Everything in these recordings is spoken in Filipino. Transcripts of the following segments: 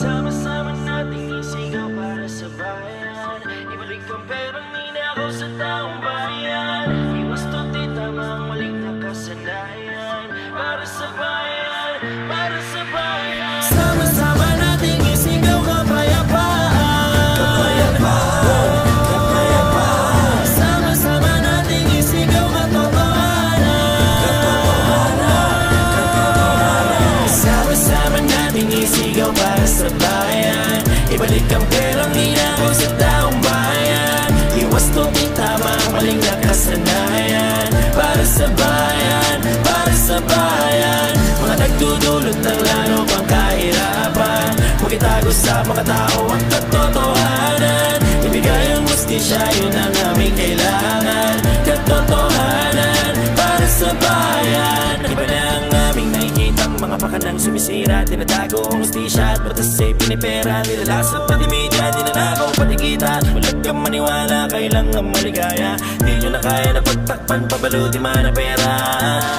Sama-sama nating isigaw para sa bayan. Ibalik ang perang ninakaw sa taong bayan. Iwas tuti tamang maling nakasanayan. Para sa bayan, para sa bayan. Sama-sama nating isigaw kapayapaan. Kapayapaan, kapayapaan. Sama-sama nating isigaw katotohanan. Katotohanan, katotohanan. Sama-sama nating isigaw para sa bayan. Ibalik ang perang ninakaw sa taong bayan. Iwas tuti tamang maling nakasanayan. Para sa bayan, para sa bayan. Mga nagdudulot ng lalo pang kahirapan. Huwag itago sa mga tao ang katotohanan. Ibigay ang hustisya, yun ang aming kailangan. Katotohanan para sa bayan. Iba na ang aming nakikitang mga pakanang sumisira. Tinatago ang hustisya at batas ay pinipera. Nilalasap pati media, dinanakaw pati kita. Walang kang maniwala, kailangan maligaya. Di nyo na kaya na pagtakpan, pabaluti man na pera.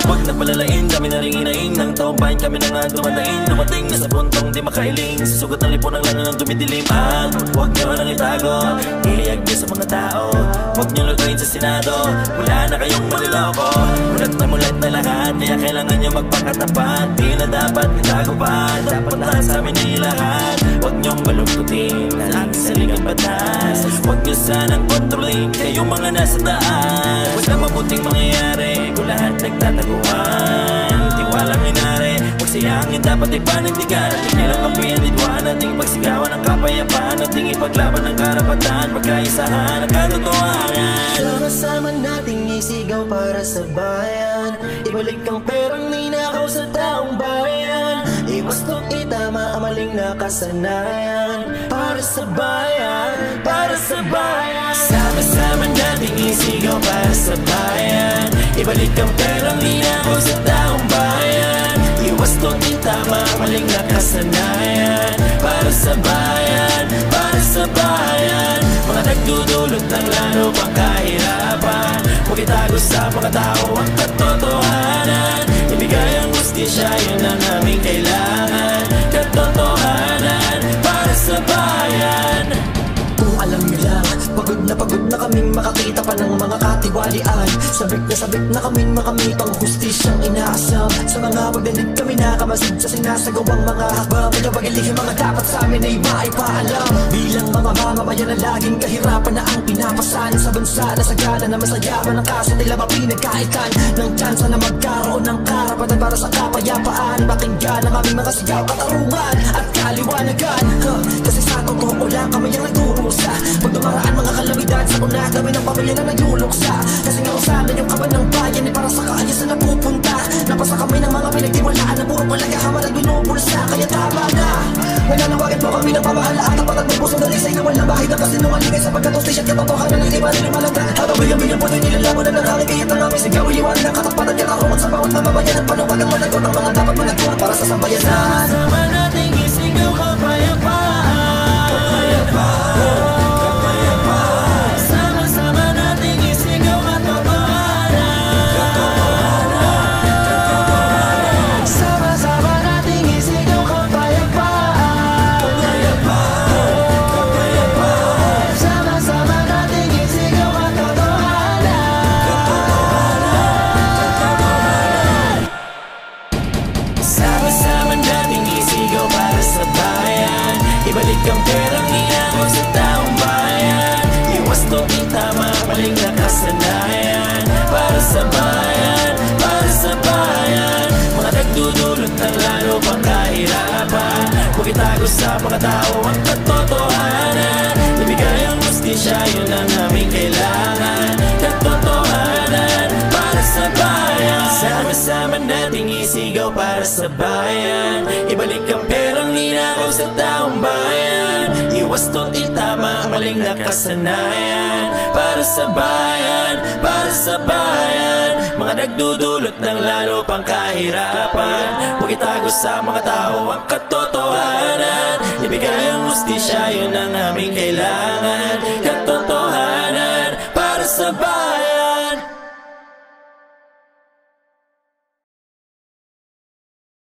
Huwag na palalain, kami na rin inaing ng taong bayan. Kami na nga dumandain, dumating na sa puntong di makailing. Sa sugot ng lipunan lang ang dumidilim. At huwag nyo nang itago, ihiyag nyo sa mga tao. Huwag nyo lutuin sa Senado, wala na kayong maliloko. Mulat na lahat, kaya kailangan nyo magpakatapat. Di na dapat itago pa, dapat lahat sa amin ay lahat. Huwag nyong balungkutin ang saligang batas. Huwag nyo sanang kontrolin kayong mga nasa taas. Wala mabuting mangyayari kung lahat nagtataguan. Tiwalang minari, huwag sayangin, dapat ipanindigan. Tingnan ang kampiyan, lidwaan, ating pagsigawan ng kapayapaan. Ating ipaglaban ng karapatan, pagkaisahan ang katotohanan. Sama-sama nating isigaw para sa bayan. Ibalik ang perang ninakaw sa taong bayan. Iwas tuti tama ang maling nakasanayan. Para sa bayan, para sa bayan. Sama-sama nating isigaw para sa bayan. Ibalik ang perang ninakaw sa taong bayan. Iwas tuti tama ang maling nakasanayan. Para sa bayan, para sa bayan. Mga nagdudulot ng lalo pang kahirapan. Huwag itago sa mga tao ang katotohanan. Ibigay ang hustisya, yun ang aming kailangan. Katotohanan para sa bayan. Kung alam nyo lang, pagod na kaming makakita pa ng mga katiwalian. Sabik na kaming makamit ang hustisyang inaasam. Sa mga pagdalig kami nakamasid sa sinasagawang mga hakbang. Pinapagilihim mga dapat sa amin ay maipaalam. Bilang mga mamamayan na laging kahirapan na ang pinapasan sa bansa na sagana na masayaman ang kaso nila mapinagkaitan ng tsansa na magkaroon ng karapatan para sa kapayapaan. Pakinggan ang aming mga sigaw, katarungan at kaliwanagan. Kasi sa totoo lang kami ang nagdurusa. Pag dumaraan mga kalamidad sa una kami ng pamilya na nagluluksa. Kasi nga usanan yung kaban ng bayan ay para sa kaayos na napupunta. Napasa kami ng mga pinagtiwalaan na puro palagahaman at binubulsa. Kaya tama na, mananawagan po kami ng pamahalaan. Tapat at may pusong dalisay na walang bahid ang kasinungalingan. Sapagkat hustisya at katotohanan ng iba rin malagdag. Habang bilang po din nilalaban na ng kayat ang aming sigaw. Iwan na katapatan katarungan sa bawat mamabayan. At panuwagang managot ang mga dapat managtuan para sa sambayanan. Sama nating isigaw kapayapaan. Kapayapaan. Ibalik ang perang ninakaw sa taong bayan. Iwas tuti tama maling nakasanayan. Para sa bayan, para sa bayan. Mga nagdudulot ng lalo pang kahirapan. Huwag itago sa mga tao ang katotohanan. Ibigay ang hustisya, yun ang aming kailangan. Katotohanan para sa bayan. Sama-sama nating isigaw para sa bayan. Ibalik ang perang ninakaw sa taong bayan. Iwas tuti tama ang maling nakasanayan. Para sa bayan, para sa bayan. Mga nagdudulot ng lalo pang kahirapan. Huwag itago sa mga tao ang katotohanan. Ibigay ang hustisya, yun ang aming kailangan.